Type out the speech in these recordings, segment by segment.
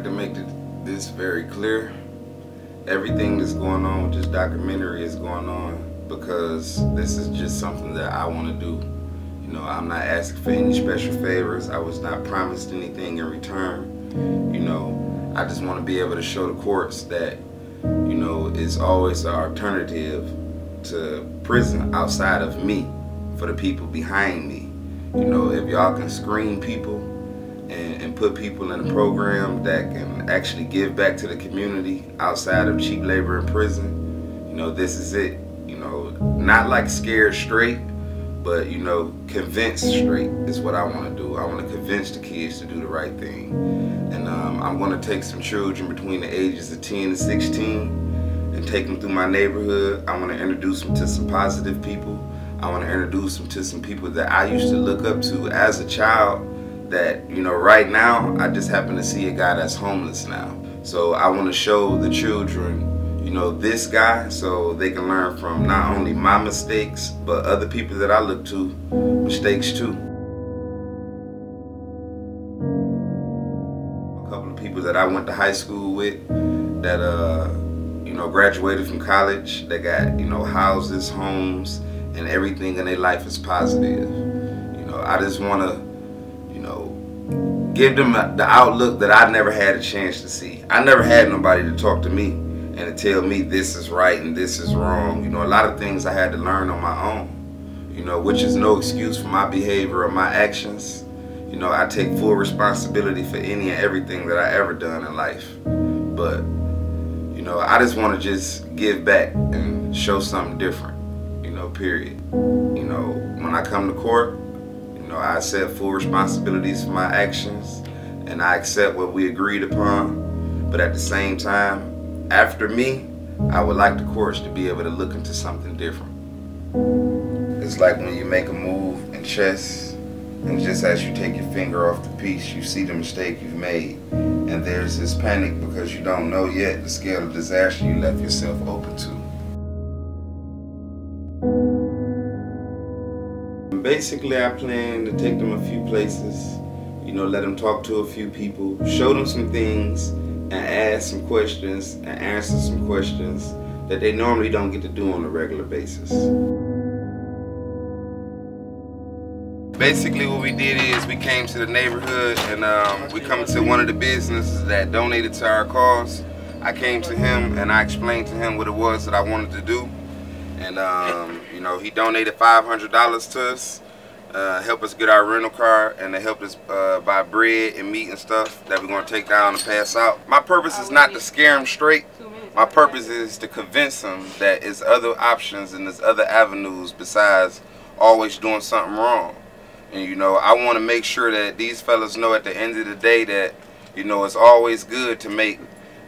to make this very clear. Everything that's going on with this documentary is going on because this is just something that I want to do. You know, I'm not asking for any special favors. I was not promised anything in return. You know, I just want to be able to show the courts that, you know, it's always an alternative to prison outside of me for the people behind me. You know, if y'all can screen people and put people in a program that can actually give back to the community outside of cheap labor in prison, you know, this is it. You know, not like scared straight, but, you know, convince straight is what I want to do. I want to convince the kids to do the right thing. And I'm going to take some children between the ages of 10 and 16 and take them through my neighborhood. I want to introduce them to some positive people. I want to introduce them to some people that I used to look up to as a child that, you know, right now I just happen to see a guy that's homeless now. So I want to show the children, you know, this guy so they can learn from not only my mistakes, but other people that I look to mistakes too. A couple of people that I went to high school with that, you know, graduated from college, they got, you know, houses, homes, and everything in their life is positive. You know, I just want to, you know, give them the outlook that I never had a chance to see. I never had nobody to talk to me and to tell me this is right and this is wrong. You know, a lot of things I had to learn on my own, you know, which is no excuse for my behavior or my actions. You know, I take full responsibility for any and everything that I ever done in life. But, you know, I just want to just give back and show something different, you know, period. You know, when I come to court, you know, I accept full responsibilities for my actions and I accept what we agreed upon. But at the same time, after me, I would like the courts to be able to look into something different. It's like when you make a move in chess, and just as you take your finger off the piece, you see the mistake you've made. And there's this panic because you don't know yet the scale of disaster you left yourself open to. Basically, I plan to take them a few places, you know, let them talk to a few people, show them some things, and ask some questions and answer some questions that they normally don't get to do on a regular basis. Basically, what we did is we came to the neighborhood and we come to one of the businesses that donated to our cause. I came to him and I explained to him what it was that I wanted to do. And, you know, he donated $500 to us, help us get our rental car, and they helped us buy bread and meat and stuff that we're going to take down and pass out. My purpose is not to scare them straight. My purpose is to convince them that there's other options and there's other avenues besides always doing something wrong. And, you know, I want to make sure that these fellas know at the end of the day that, you know, it's always good to make,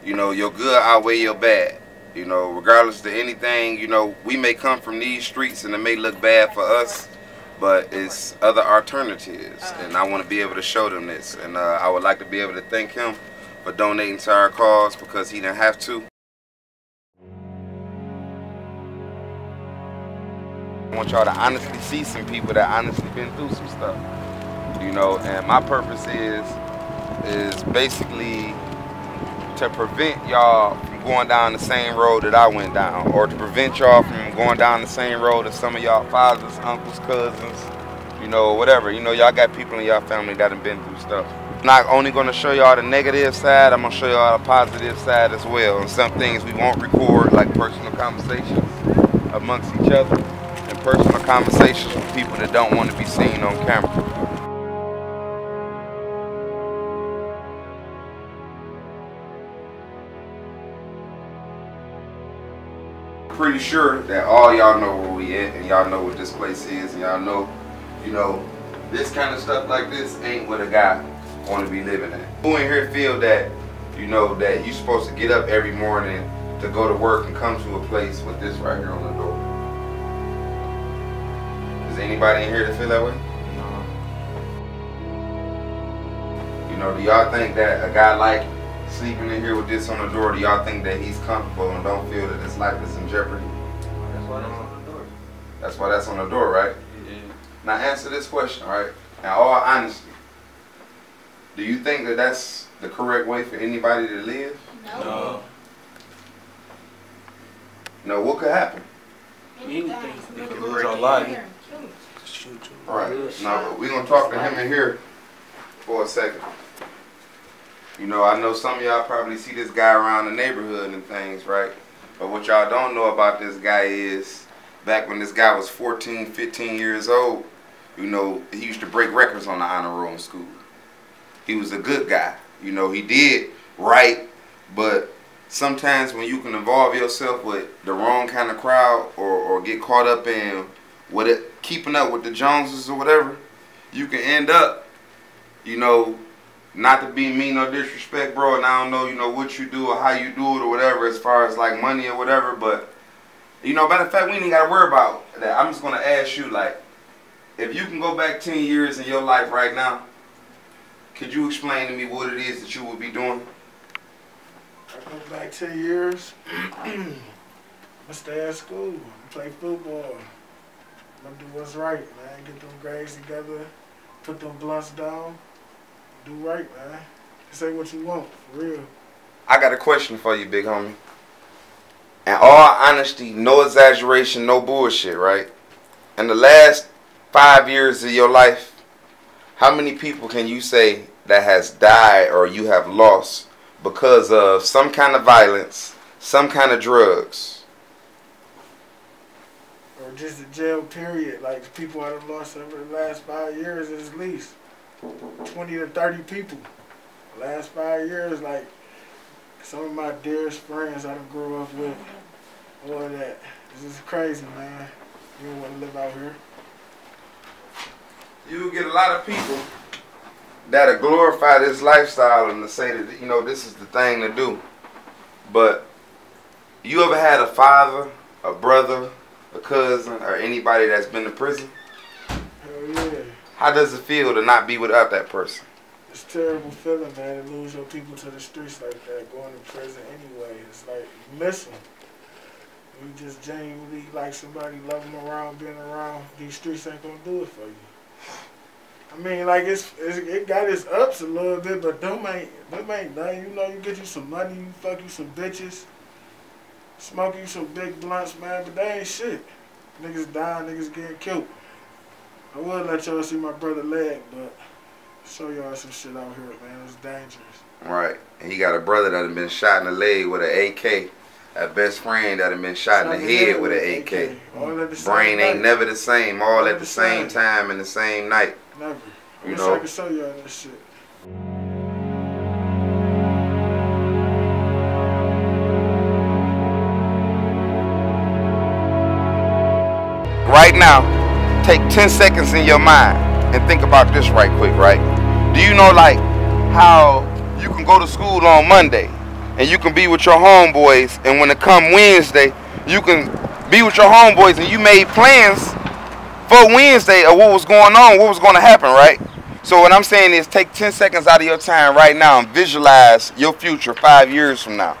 you know, your good outweigh your bad. You know, regardless of anything, you know, we may come from these streets and it may look bad for us, but it's other alternatives. And I want to be able to show them this. And I would like to be able to thank him for donating to our cause because he didn't have to. I want y'all to honestly see some people that honestly been through some stuff. You know, and my purpose is basically to prevent y'all from going down the same road that I went down, or to prevent y'all from going down the same road as some of y'all fathers, uncles, cousins, you know, whatever. You know, y'all got people in y'all family that have been through stuff. I'm not only going to show y'all the negative side, I'm going to show y'all the positive side as well. And some things we won't record, like personal conversations amongst each other, and personal conversations with people that don't want to be seen on camera. Pretty sure that all y'all know where we at and y'all know what this place is and y'all know, you know, this kind of stuff like this ain't what a guy want to be living at. Who in here feel that, you know, that you're supposed to get up every morning to go to work and come to a place with this right here on the door? Is anybody in here that feel that way? No. You know, do y'all think that a guy like sleeping in here with this on the door, do y'all think that he's comfortable and don't feel that his life is in jeopardy? That's why that's on the door. That's why that's on the door, right? Yeah. Now answer this question, right? In all honesty, Do you think that that's the correct way for anybody to live? No. No, what could happen? Anything. They could lose our life. Right. Now, we're going to talk to him in here for a second. You know, I know some of y'all probably see this guy around the neighborhood and things, right? But what y'all don't know about this guy is, back when this guy was 14, 15 years old, you know, he used to break records on the honor roll in school. He was a good guy. You know, he did right, but sometimes when you can involve yourself with the wrong kind of crowd or get caught up in keeping up with the Joneses or whatever, you can end up, you know, not to be mean or disrespect, bro, and I don't know, you know, what you do or how you do it or whatever as far as like money or whatever, but, you know, matter of fact, we ain't got to worry about that. I'm just going to ask you, like, if you can go back 10 years in your life right now, could you explain to me what it is that you would be doing? I go back 10 years, I stay at school, play football. I'm gonna do what's right, man. Get them grades together, put them blunts down, do right, man. Say what you want, for real. I got a question for you, big homie. In all honesty, no exaggeration, no bullshit, right? In the last 5 years of your life, how many people can you say that has died or you have lost because of some kind of violence, some kind of drugs? Or just the jail period. Like, the people I've lost over the last 5 years is at least 20 to 30 people. The last 5 years, like, some of my dearest friends I done grew up with, all of that. This is crazy, man. You don't want to live out here. You get a lot of people that'll glorify this lifestyle and to say that, you know, this is the thing to do. But you ever had a father, a brother, a cousin, or anybody that's been to prison? Hell yeah. How does it feel to not be without that person? It's a terrible feeling, man, to lose your people to the streets like that, going to prison anyway. It's like, you miss them. You just genuinely like somebody, love them around, being around. These streets ain't gonna do it for you. I mean, like, it got its ups a little bit, but them ain't nothing. You know, you get you some money, you fuck you some bitches, smoke you some big blunts, man, but they ain't shit. Niggas dying, niggas getting killed. I would let y'all see my brother leg, but show y'all some shit out here, man. It's dangerous. Right. And he got a brother that had been shot in the leg with an AK. A best friend that had been shot in the head with an AK. All at the same Brain ain't night. never the same. All at the same time and the same night. Never. I You wish know? I could show y'all that shit. Right now, take 10 seconds in your mind and think about this right quick, right? Do you know, like, how you can go to school on Monday and you can be with your homeboys, and when it come Wednesday, you can be with your homeboys and you made plans for Wednesday of what was going on, what was going to happen, right? So what I'm saying is take 10 seconds out of your time right now and visualize your future 5 years from now.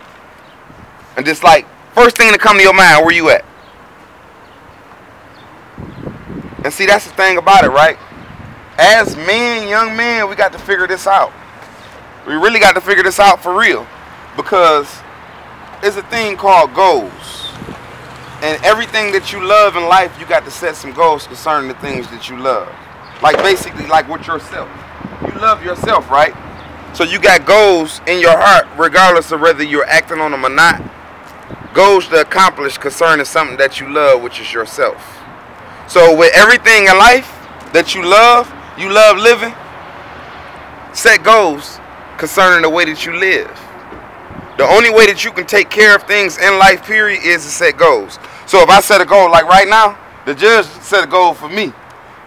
And just like, first thing to come to your mind, where you at? And see, that's the thing about it, right? As men, young men, we got to figure this out. We really got to figure this out for real. Because it's a thing called goals. And everything that you love in life, you got to set some goals concerning the things that you love. Like, basically, like with yourself. You love yourself, right? So you got goals in your heart, regardless of whether you're acting on them or not. Goals to accomplish concerning something that you love, which is yourself. So with everything in life that you love living, set goals concerning the way that you live. The only way that you can take care of things in life, period, is to set goals. So if I set a goal, like right now, the judge set a goal for me.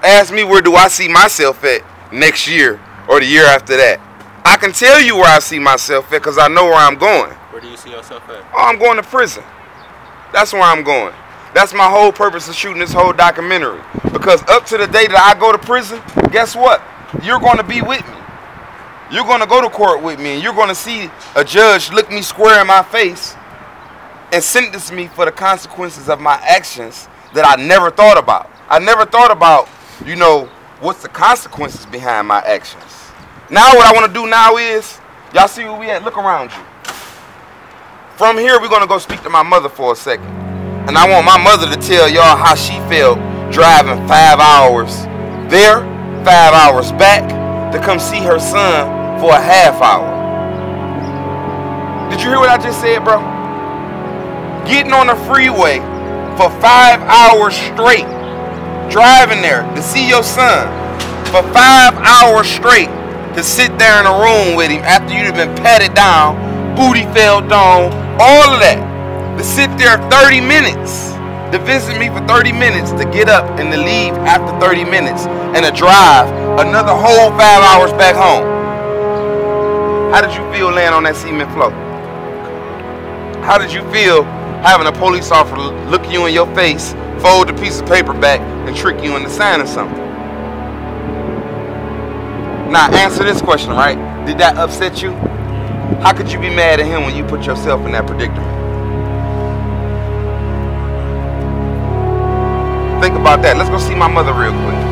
Ask me where do I see myself at next year or the year after that. I can tell you where I see myself at because I know where I'm going. Where do you see yourself at? Oh, I'm going to prison. That's where I'm going. That's my whole purpose of shooting this whole documentary. Because up to the day that I go to prison, guess what? You're going to be with me. You're going to go to court with me, and you're going to see a judge look me square in my face and sentence me for the consequences of my actions that I never thought about. I never thought about, you know, what's the consequences behind my actions. Now what I want to do now is, y'all see where we at? Look around you. From here, we're going to go speak to my mother for a second. And I want my mother to tell y'all how she felt driving 5 hours there, 5 hours back to come see her son for a half hour. Did you hear what I just said, bro? Getting on the freeway for 5 hours straight, driving there to see your son for 5 hours straight, to sit there in a room with him after you've been patted down, booty fell down, all of that, to sit there 30 minutes, to visit me for 30 minutes, to get up and to leave after 30 minutes, and to drive another whole 5 hours back home. How did you feel laying on that cement floor? How did you feel having a police officer look you in your face, fold a piece of paper back, and trick you into signing something? Now answer this question, right? Did that upset you? How could you be mad at him when you put yourself in that predicament? Think about that. Let's go see my mother real quick.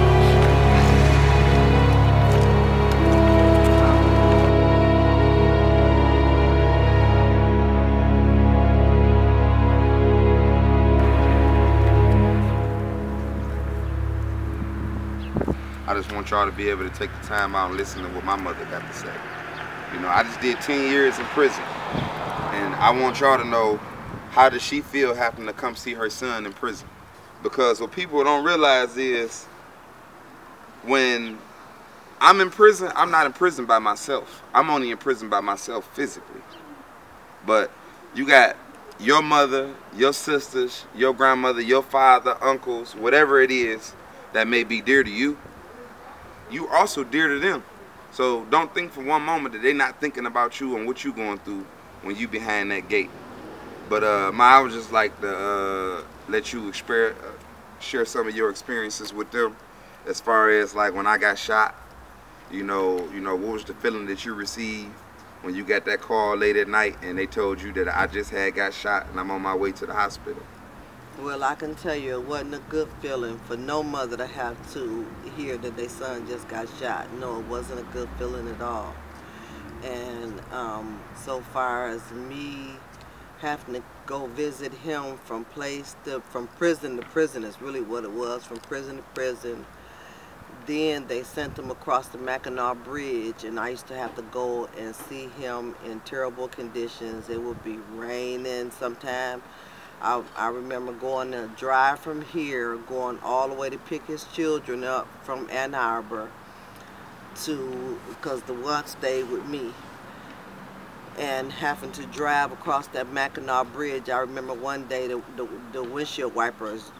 I just want y'all to be able to take the time out and listen to what my mother got to say. You know, I just did 10 years in prison, and I want y'all to know, how does she feel having to come see her son in prison? Because what people don't realize is, when I'm in prison, I'm not in prison by myself. I'm only in prison by myself physically. But you got your mother, your sisters, your grandmother, your father, uncles, whatever it is that may be dear to you, you also dear to them. So don't think for one moment that they're not thinking about you and what you're going through when you behind that gate. But I would just like to let you share some of your experiences with them, as far as like when I got shot. You know, what was the feeling that you received when you got that call late at night and they told you that I just got shot and I'm on my way to the hospital? Well, I can tell you it wasn't a good feeling for no mother to have to hear that their son just got shot. No, it wasn't a good feeling at all. And so far as me having to go visit him from prison to prison is really what it was, from prison to prison. Then they sent him across the Mackinac Bridge, and I used to have to go and see him in terrible conditions. It would be raining sometime. I remember going to drive from here, going all the way to pick his children up from Ann Arbor because the one stayed with me, and having to drive across that Mackinac Bridge. I remember one day the windshield wipers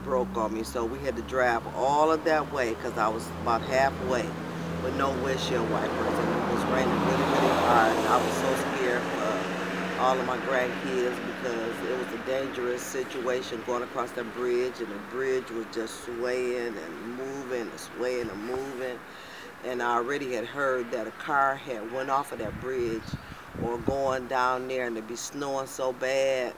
broke on me, so we had to drive all of that way because I was about halfway with no windshield wipers, and it was raining really, really hard, and I was so scared for all of my grandkids because it was a dangerous situation going across that bridge, and the bridge was just swaying and moving and swaying and moving. And I already had heard that a car had went off of that bridge or going down there, and it'd be snowing so bad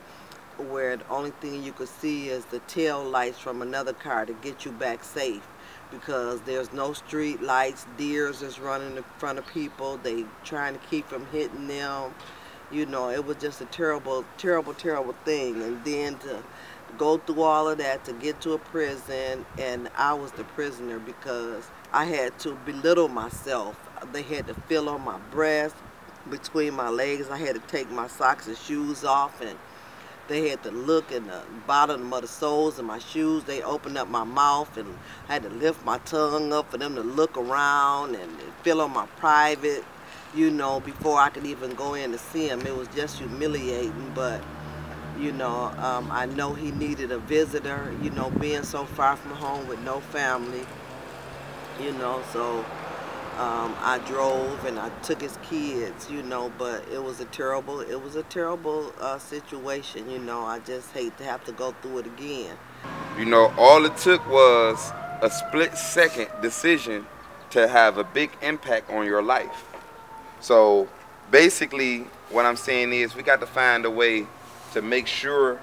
where the only thing you could see is the tail lights from another car to get you back safe, because there's no street lights. Deers is running in front of people. They trying to keep from hitting them. You know, it was just a terrible, terrible, terrible thing. And then to go through all of that to get to a prison, and I was the prisoner because I had to belittle myself. They had to feel on my breast, between my legs. I had to take my socks and shoes off, and they had to look in the bottom of the soles of my shoes. They opened up my mouth, and I had to lift my tongue up for them to look around and feel on my private, you know, before I could even go in to see him. It was just humiliating, but, you know, I know he needed a visitor, you know, being so far from home with no family, you know, so I drove and I took his kids, you know, but it was a terrible situation, you know. I just hate to have to go through it again. You know, all it took was a split-second decision to have a big impact on your life. So basically what I'm saying is we got to find a way to make sure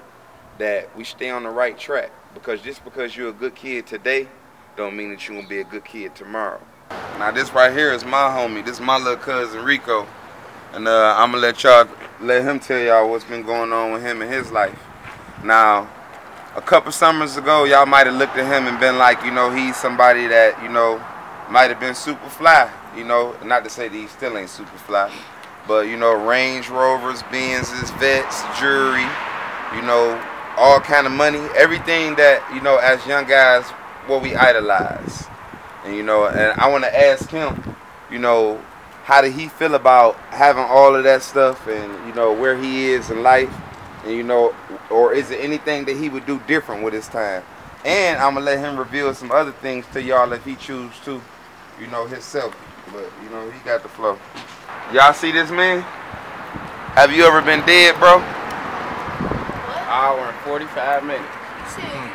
that we stay on the right track, because just because you're a good kid today don't mean that you're going to be a good kid tomorrow. Now this right here is my homie. This is my little cousin Rico, and I'm gonna let him tell y'all what's been going on with him in his life. Now, a couple summers ago, y'all might have looked at him and been like, you know, he's somebody that, you know, might have been super fly. You know, not to say that he still ain't super fly, but you know, Range Rovers, Benzes, Vets, jewelry, you know, all kind of money, everything that, you know, as young guys, what we idolize. And, you know, and I want to ask him, you know, how did he feel about having all of that stuff and, you know, where he is in life? And, you know, or is it anything that he would do different with his time? And I'm going to let him reveal some other things to y'all if he choose to, you know, himself. But, you know, he got the flow. Y'all see this man? Have you ever been dead, bro? What? Hour and 45 minutes. You said you've been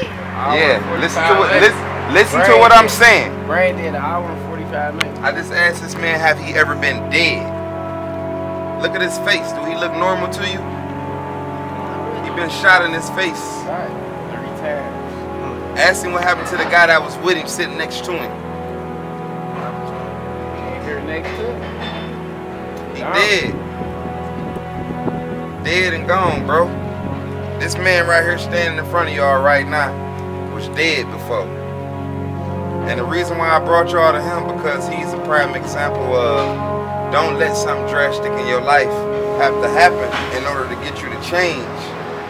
dead. Yeah, listen to what I'm saying. Brain dead, an hour and 45 minutes. I just asked this man, have he ever been dead? Look at his face. Do he look normal to you? He been shot in his face. Right, 3 times. Ask him what happened to the guy that was with him, sitting next to him. You ain't here next to him? He dead. Dead and gone, bro. This man right here standing in front of y'all right now was dead before. And the reason why I brought y'all to him, because he's a prime example of don't let something drastic in your life have to happen in order to get you to change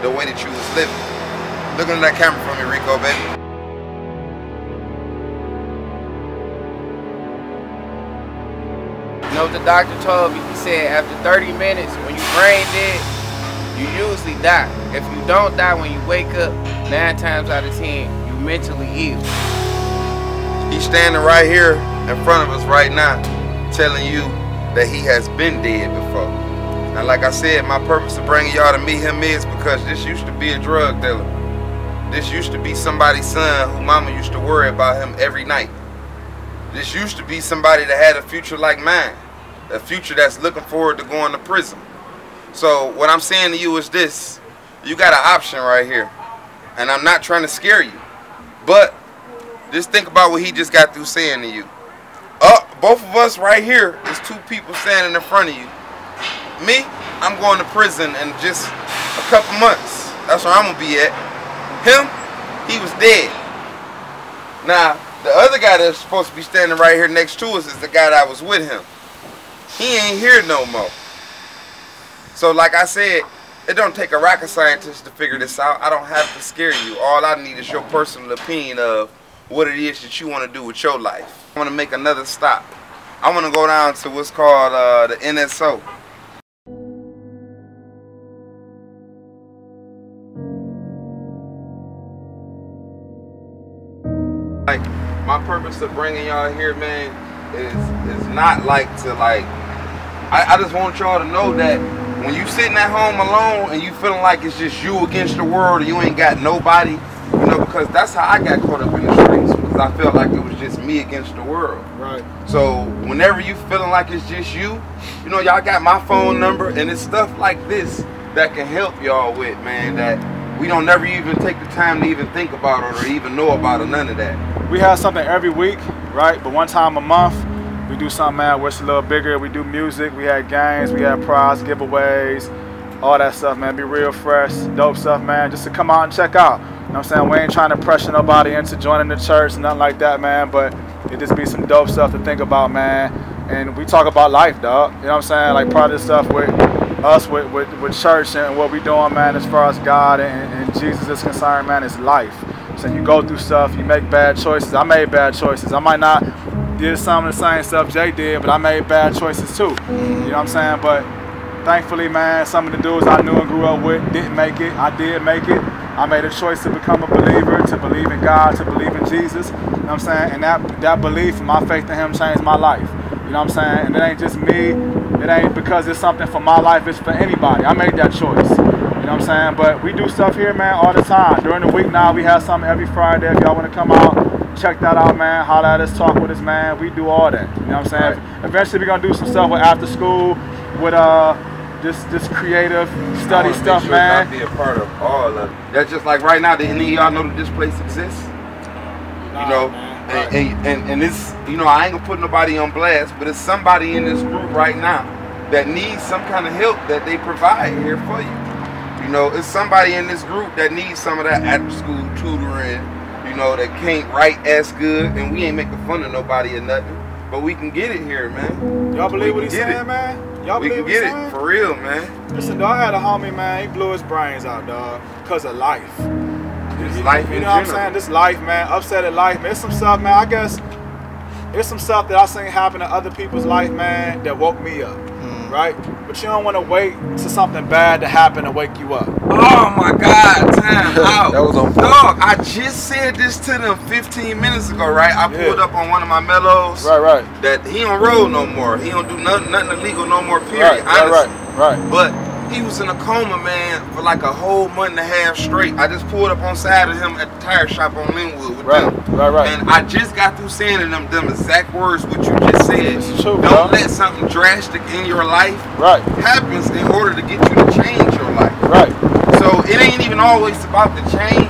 the way that you was living. Look at that camera for me, Rico, baby. You know what the doctor told me? He said after 30 minutes, when you brain dead, you usually die. If you don't die when you wake up, 9 times out of 10, you mentally ill. He's standing right here in front of us right now, telling you that he has been dead before. And like I said, my purpose of bringing y'all to meet him is because this used to be a drug dealer. This used to be somebody's son who mama used to worry about him every night. This used to be somebody that had a future like mine, a future that's looking forward to going to prison. So what I'm saying to you is this: you got an option right here, and I'm not trying to scare you, but just think about what he just got through saying to you. Both of us right here is 2 people standing in front of you. Me, I'm going to prison in just a couple months. That's where I'm gonna be at. Him, he was dead. Now, the other guy that's supposed to be standing right here next to us is the guy that was with him. He ain't here no more. So like I said, it don't take a rocket scientist to figure this out. I don't have to scare you. All I need is your personal opinion of what it is that you want to do with your life. I want to make another stop. I want to go down to what's called the NSO. Like, my purpose of bringing y'all here, man, is not like to like, I just want y'all to know that when you sitting at home alone and you feeling like it's just you against the world and you ain't got nobody, you know, because that's how I got caught up in the streets, because I felt like it was just me against the world. Right. So whenever you feeling like it's just you, you know, y'all got my phone number, and it's stuff like this that can help y'all with, man, that we don't never even take the time to even think about or even know about or none of that. We have something every week, right? But one time a month, we do something, man, where it's a little bigger. We do music, we had games, we had prize giveaways, all that stuff, man. Be real fresh, dope stuff, man, just to come out and check out. You know what I'm saying? We ain't trying to pressure nobody into joining the church, nothing like that, man, but it just be some dope stuff to think about, man. And we talk about life, dog. You know what I'm saying? Like, part of this stuff with us, with church and what we doing, man, as far as God and Jesus is concerned, man, is life. So you go through stuff, you make bad choices. I made bad choices. I might not did some of the same stuff Jay did, but I made bad choices too. You know what I'm saying? But thankfully, man, some of the dudes I knew and grew up with didn't make it. I did make it. I made a choice to become a believer, to believe in God, to believe in Jesus. You know what I'm saying? And that belief, my faith in him changed my life. You know what I'm saying? And it ain't just me. It ain't because it's something for my life. It's for anybody. I made that choice. You know what I'm saying? But we do stuff here, man, all the time. During the week now, we have something every Friday. If y'all want to come out, check that out, man. Holler at us, talk with us, man. We do all that. You know what I'm saying? Right. Eventually, we're going to do some stuff with after school, with this creative study stuff, man. I be a part of all of it. That's just like right now, do any of y'all know that this place exists? You know, and it's, you know, I ain't gonna put nobody on blast, but it's somebody in this group right now that needs some kind of help that they provide here for you. You know, it's somebody in this group that needs some of that after school tutoring, you know, that can't write as good, and we ain't making fun of nobody or nothing, but we can get it here, man. Y'all believe what he's saying, man? Y'all we believe can get it, for real, man. Listen, dog, I had a homie, man, he blew his brains out, dog, because of life. It's life in You know what I'm saying? This life, man, upset at life, man. It's some stuff, man, I guess, it's some stuff that I seen happen in other people's life, man, that woke me up. Right? But you don't want to wait to something bad to happen to wake you up. Oh my God, time out. That was on point. Dog, I just said this to them 15 minutes ago, right? I pulled up on one of my mellows. Right. That he don't roll no more. He don't do nothing illegal no more, period. Right. But he was in a coma, man, for like a whole month and a half straight. I just pulled up on side of him at the tire shop on Linwood with them. Right. And I just got through saying to them exact words what you just said. It's true, Don't let something drastic in your life happens in order to get you to change your life. Right. So it ain't even always about the change.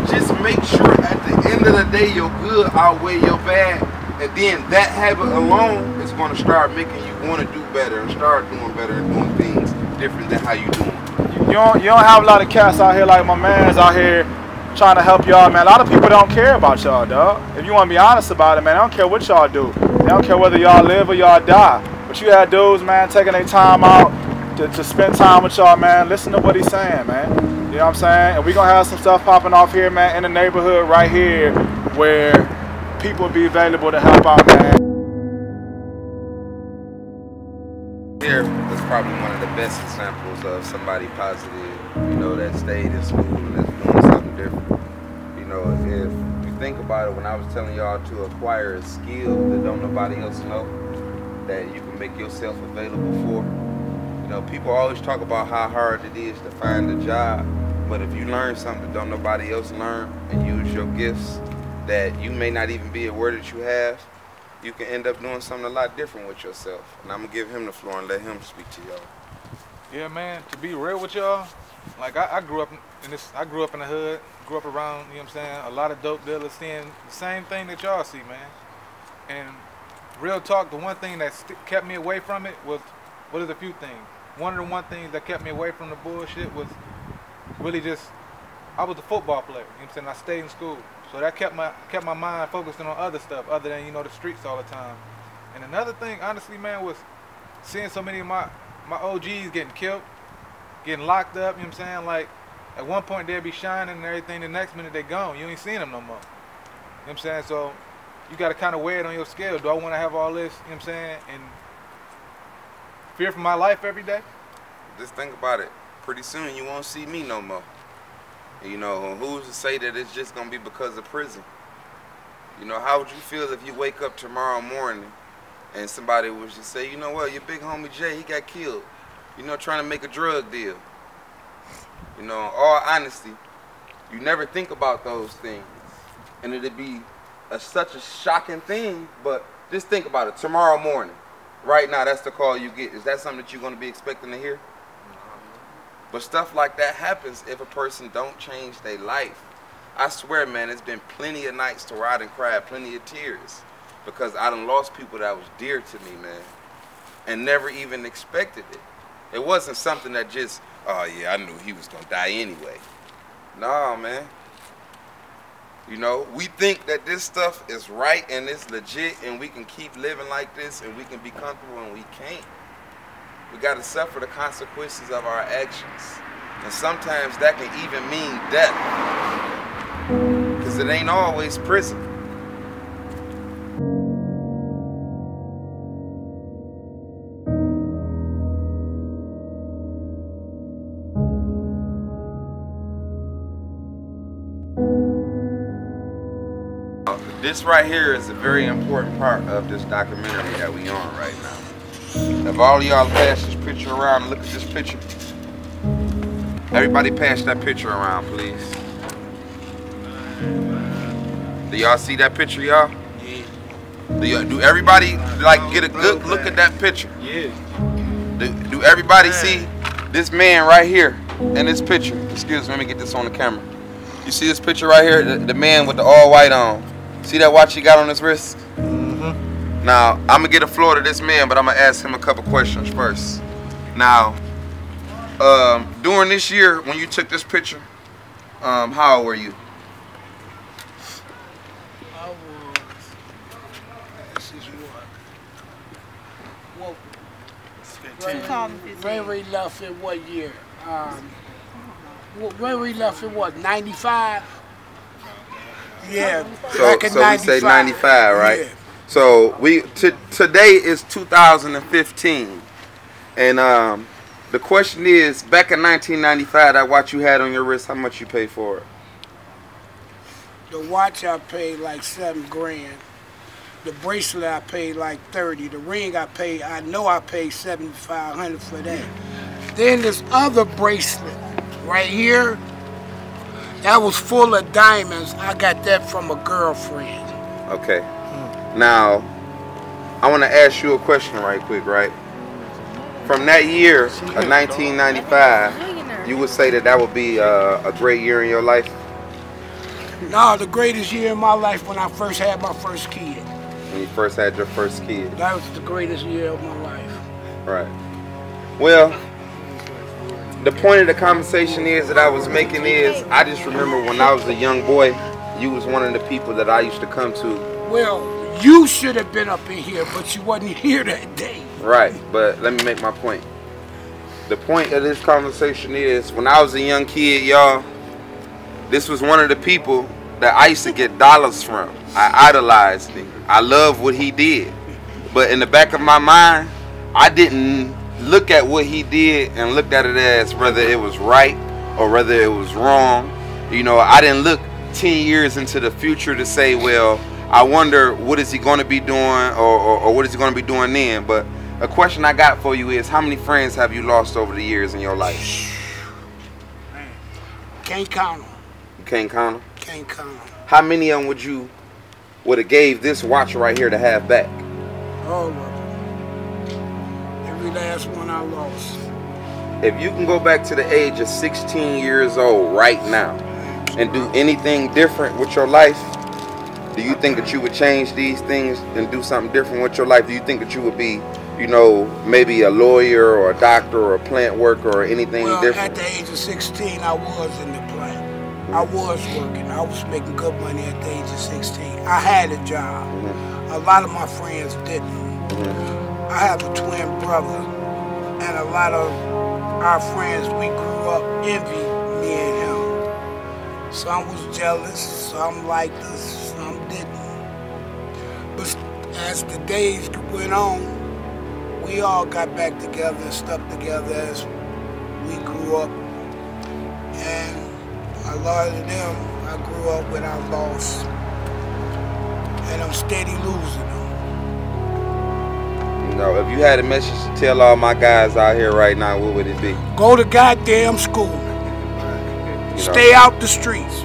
Just make sure at the end of the day your good outweigh your bad. And then that habit alone is going to start making you want to do better and start doing better and doing things different than how you doing. You don't have a lot of cats out here like my man's out here trying to help y'all, man. A lot of people don't care about y'all, dog. If you want to be honest about it, man, they don't care what y'all do. They don't care whether y'all live or y'all die. But you had dudes, man, taking their time out to spend time with y'all, man. Listen to what he's saying, man. You know what I'm saying? And we're going to have some stuff popping off here, man, in the neighborhood right here where people will be available to help out, man. Here is probably one of the best examples of somebody positive, you know, that stayed in school and is doing something different. You know, if you think about it, when I was telling y'all to acquire a skill that don't nobody else know, that you can make yourself available for. You know, people always talk about how hard it is to find a job, but if you learn something that don't nobody else learn and use your gifts that you may not even be aware that you have, you can end up doing something a lot different with yourself. And I'm gonna give him the floor and let him speak to y'all. Yeah, man, to be real with y'all, like I grew up in this, I grew up in the hood, grew up around, you know what I'm saying, a lot of dope dealers seeing the same thing that y'all see, man. And real talk, the one thing that kept me away from it was a few things. One of the things that kept me away from the bullshit was really just, I was a football player, you know what I'm saying, I stayed in school. So that kept my mind focused on other stuff other than, you know, the streets all the time. And another thing, honestly, man, was seeing so many of my OGs getting killed, getting locked up, you know what I'm saying? Like, at one point they'd be shining and everything, the next minute they gone. You ain't seeing them no more. You know what I'm saying? So you got to kind of weigh it on your scale. Do I want to have all this, you know what I'm saying, and fear for my life every day? Just think about it. Pretty soon you won't see me no more. You know, who's to say that it's just gonna be because of prison? You know, how would you feel if you wake up tomorrow morning and somebody was just say, you know what, your big homie Jay, he got killed, you know, trying to make a drug deal. You know, in all honesty, you never think about those things. And it'd be such a shocking thing, but just think about it. Tomorrow morning, right now, that's the call you get. Is that something that you're gonna be expecting to hear? But stuff like that happens if a person don't change their life. I swear, man, it's been plenty of nights to where I done cried plenty of tears because I done lost people that was dear to me, man, and never even expected it. It wasn't something that just, oh yeah, I knew he was gonna die anyway. Nah, man. You know, we think that this stuff is right and it's legit and we can keep living like this and we can be comfortable, and we can't. We got to suffer the consequences of our actions. And sometimes that can even mean death. Because it ain't always prison. This right here is a very important part of this documentary that we on right now. If all y'all pass this picture around and look at this picture. Everybody pass that picture around, please. Do y'all see that picture, y'all? Yeah. Do everybody like get a good look at that picture? Yeah. Do everybody see this man right here in this picture? Excuse me, let me get this on the camera. You see this picture right here? The man with the all white on. See that watch he got on his wrist? Mm-hmm. Now, I'm gonna get a floor to this man, but I'm gonna ask him a couple questions first. Now, during this year, when you took this picture, how old were you? I was, this is what? When we left in what year? When we left in what, 95? Yeah, back in 95. We say 95, right? Yeah. So today is 2015, and the question is, back in 1995, that watch you had on your wrist, how much you paid for it? The watch I paid like $7 grand. The bracelet I paid like 30. The ring I paid $7,500 for that. Then this other bracelet right here, that was full of diamonds. I got that from a girlfriend. Okay. Now, I want to ask you a question right quick, right? From that year of 1995, you would say that would be a great year in your life? No, the greatest year in my life when I first had my first kid. When you first had your first kid? That was the greatest year of my life. Right. Well, the point of the conversation is that I was making is, I just remember when I was a young boy, you was one of the people that I used to come to. Well, you should have been up in here, but you wasn't here that day. Right, but let me make my point. The point of this conversation is, when I was a young kid, y'all, this was one of the people that I used to get dollars from. I idolized him. I loved what he did. But in the back of my mind, I didn't look at what he did and looked at it as whether it was right or whether it was wrong. You know, I didn't look 10 years into the future to say, well, I wonder what is he going to be doing or what is he going to be doing then. But a question I got for you is, how many friends have you lost over the years in your life? Can't count them. You can't count them? Can't count them. How many of them would have gave this watch right here to have back? All of them. Every last one I lost. If you can go back to the age of 16 years old right now and do anything different with your life, do you think that you would change these things and do something different with your life? Do you think that you would be, you know, maybe a lawyer or a doctor or a plant worker or anything different? At the age of 16, I was in the plant. I was working. I was making good money at the age of 16. I had a job. A lot of my friends didn't. I have a twin brother, and a lot of our friends we grew up envied me and him. Some was jealous, some liked us, some didn't. But as the days went on, we all got back together and stuck together as we grew up. And a lot of them I grew up with, I lost. And I'm steady losing them. You know, if you had a message to tell all my guys out here right now, what would it be? Go to goddamn school. Stay out the streets.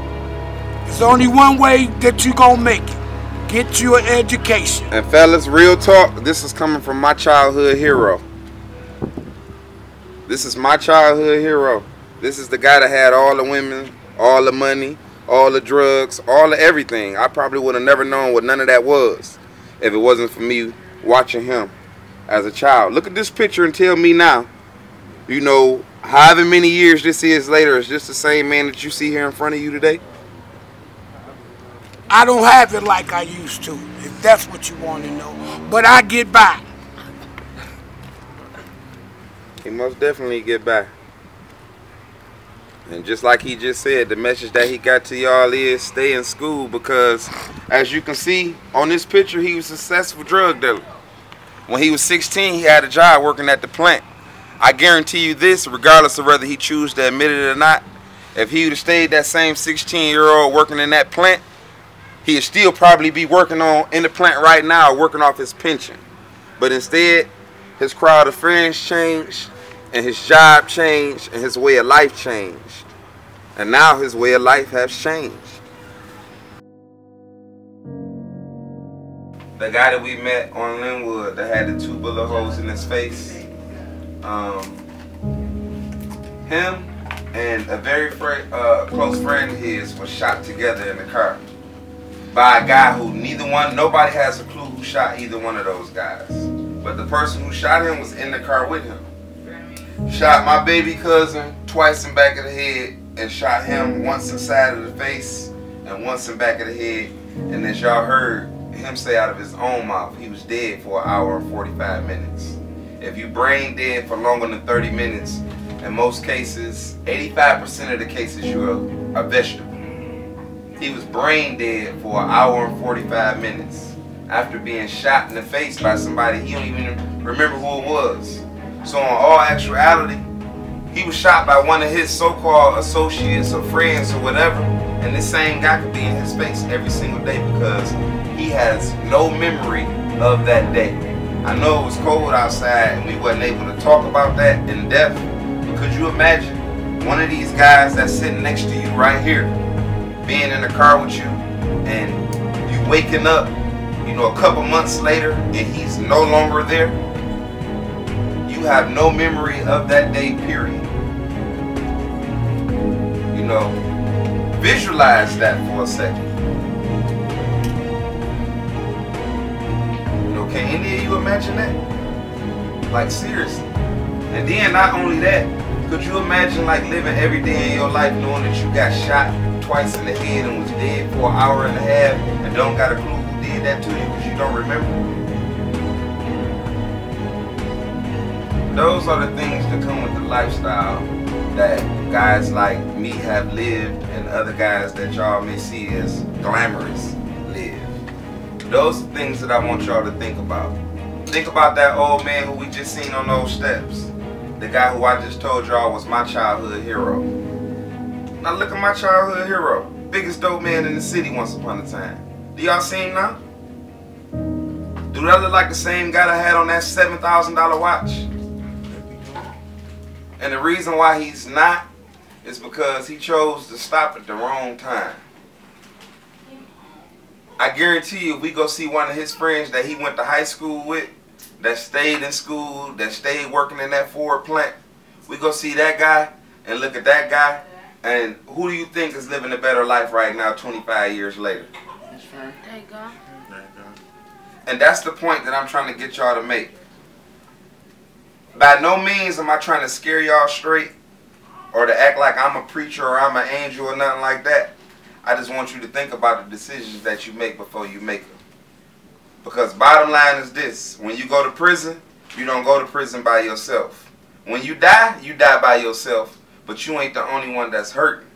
There's only one way that you gonna make it. Get you an education. And fellas, real talk, this is coming from my childhood hero. This is my childhood hero. This is the guy that had all the women, all the money, all the drugs, all the everything. I probably would have never known what none of that was if it wasn't for me watching him as a child. Look at this picture and tell me now, you know, however many years this is later, is this the same man that you see here in front of you today? I don't have it like I used to, if that's what you want to know. But I get by. He most definitely get by. And just like he just said, the message that he got to y'all is stay in school, because as you can see on this picture, he was a successful drug dealer. When he was 16, he had a job working at the plant. I guarantee you this, regardless of whether he chooses to admit it or not, if he would have stayed that same 16-year-old working in that plant, he'd still probably be working in the plant right now, working off his pension. But instead, his crowd of friends changed, and his job changed, and his way of life changed. And now his way of life has changed. The guy that we met on Linwood that had the 2 bullet holes in his face, him and a very close friend of his was shot together in the car. by a guy who nobody has a clue who shot either one of those guys. But the person who shot him was in the car with him. Shot my baby cousin twice in back of the head and shot him once inside of the face and once in back of the head. And as y'all heard him say out of his own mouth, he was dead for 1 hour and 45 minutes. If you brain dead for longer than 30 minutes, in most cases, 85% of the cases, you're a vegetable. He was brain dead for 1 hour and 45 minutes after being shot in the face by somebody he don't even remember who it was. So in all actuality, he was shot by one of his so-called associates or friends or whatever, and this same guy could be in his face every single day because he has no memory of that day. I know it was cold outside and we wasn't able to talk about that in depth, but could you imagine one of these guys that's sitting next to you right here, being in the car with you, and you waking up, you know, a couple months later and he's no longer there? You have no memory of that day, period. You know, visualize that for a second. You know, can any of you imagine that? Like, seriously. And then not only that, could you imagine like living every day in your life knowing that you got shot twice in the head and was dead for 1 hour and a half and don't got a clue who did that to you because you don't remember? Those are the things that come with the lifestyle that guys like me have lived and other guys that y'all may see as glamorous live. Those are things that I want y'all to think about. Think about that old man who we just seen on those steps. The guy who I just told y'all was my childhood hero. Now look at my childhood hero. Biggest dope man in the city once upon a time. Do y'all see him now? Do that look like the same guy that had on that $7,000 watch? And the reason why he's not is because he chose to stop at the wrong time. I guarantee you, if we go see one of his friends that he went to high school with, that stayed in school, that stayed working in that Ford plant, we go see that guy and look at that guy, and who do you think is living a better life right now 25 years later? There you go. And that's the point that I'm trying to get y'all to make. By no means am I trying to scare y'all straight or to act like I'm a preacher or I'm an angel or nothing like that. I just want you to think about the decisions that you make before you make them. Because bottom line is this: when you go to prison, you don't go to prison by yourself. When you die by yourself, but you ain't the only one that's hurting.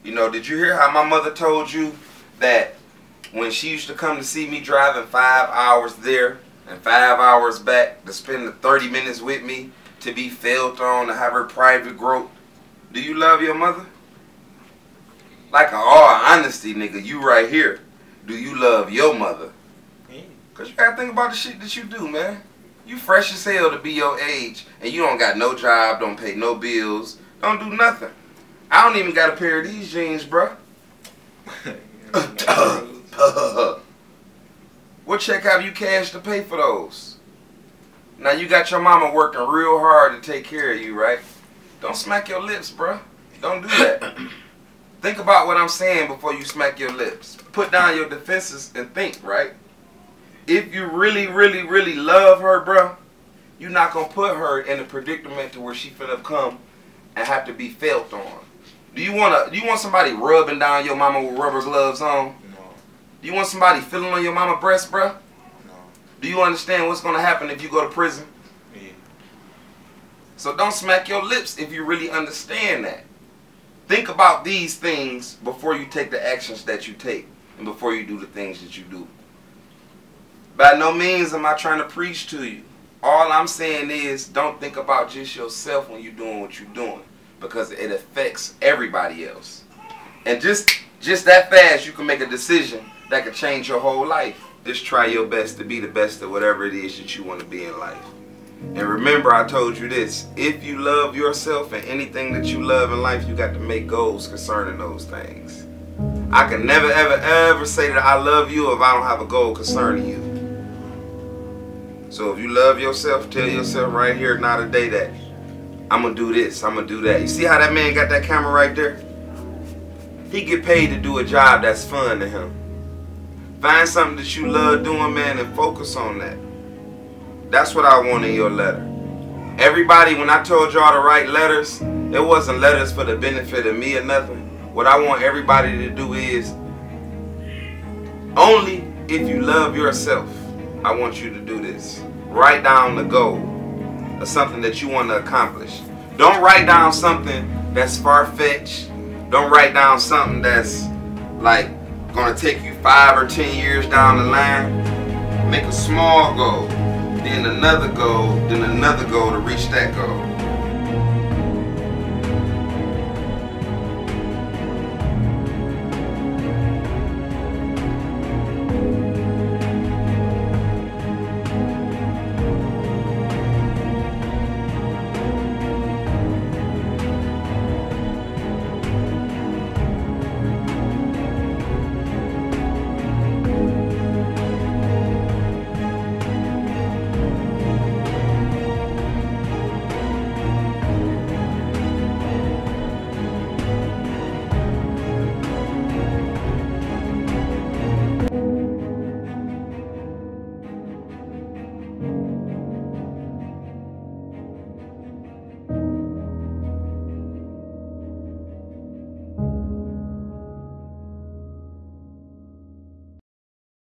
You know, did you hear how my mother told you that when she used to come to see me driving 5 hours there and 5 hours back to spend the 30 minutes with me, to be felt on, to have her private growth? Do you love your mother? Like in all honesty, nigga, you right here. Do you love your mother? Because you got to think about the shit that you do, man. You fresh as hell to be your age, and you don't got no job, don't pay no bills, don't do nothing. I don't even got a pair of these jeans, bruh. What check have you cashed to pay for those? Now you got your mama working real hard to take care of you, right? Don't smack your lips, bruh. Don't do that. Think about what I'm saying before you smack your lips. Put down your defenses and think, right? If you really, really, really love her, bruh, you're not going to put her in a predicament to where she finna come and have to be felt on. Do you want somebody rubbing down your mama with rubber gloves on? No. Do you want somebody feeling on your mama breast, bruh? No. Do you understand what's going to happen if you go to prison? Yeah. So don't smack your lips if you really understand that. Think about these things before you take the actions that you take and before you do the things that you do. By no means am I trying to preach to you. All I'm saying is don't think about just yourself when you're doing what you're doing, because it affects everybody else. And just that fast you can make a decision that could change your whole life. Just try your best to be the best at whatever it is that you want to be in life. And remember, I told you this: if you love yourself and anything that you love in life, you got to make goals concerning those things. I can never, ever, ever say that I love you if I don't have a goal concerning you. So if you love yourself, tell yourself right here, now today, that I'm going to do this, I'm going to do that. You see how that man got that camera right there? He get paid to do a job that's fun to him. Find something that you love doing, man, and focus on that. That's what I want in your letter. Everybody, when I told y'all to write letters, it wasn't letters for the benefit of me or nothing. What I want everybody to do is, only if you love yourself, I want you to do this. Write down the goal or something that you want to accomplish. Don't write down something that's far-fetched. Don't write down something that's like gonna take you 5 or 10 years down the line. Make a small goal, then another goal to reach that goal.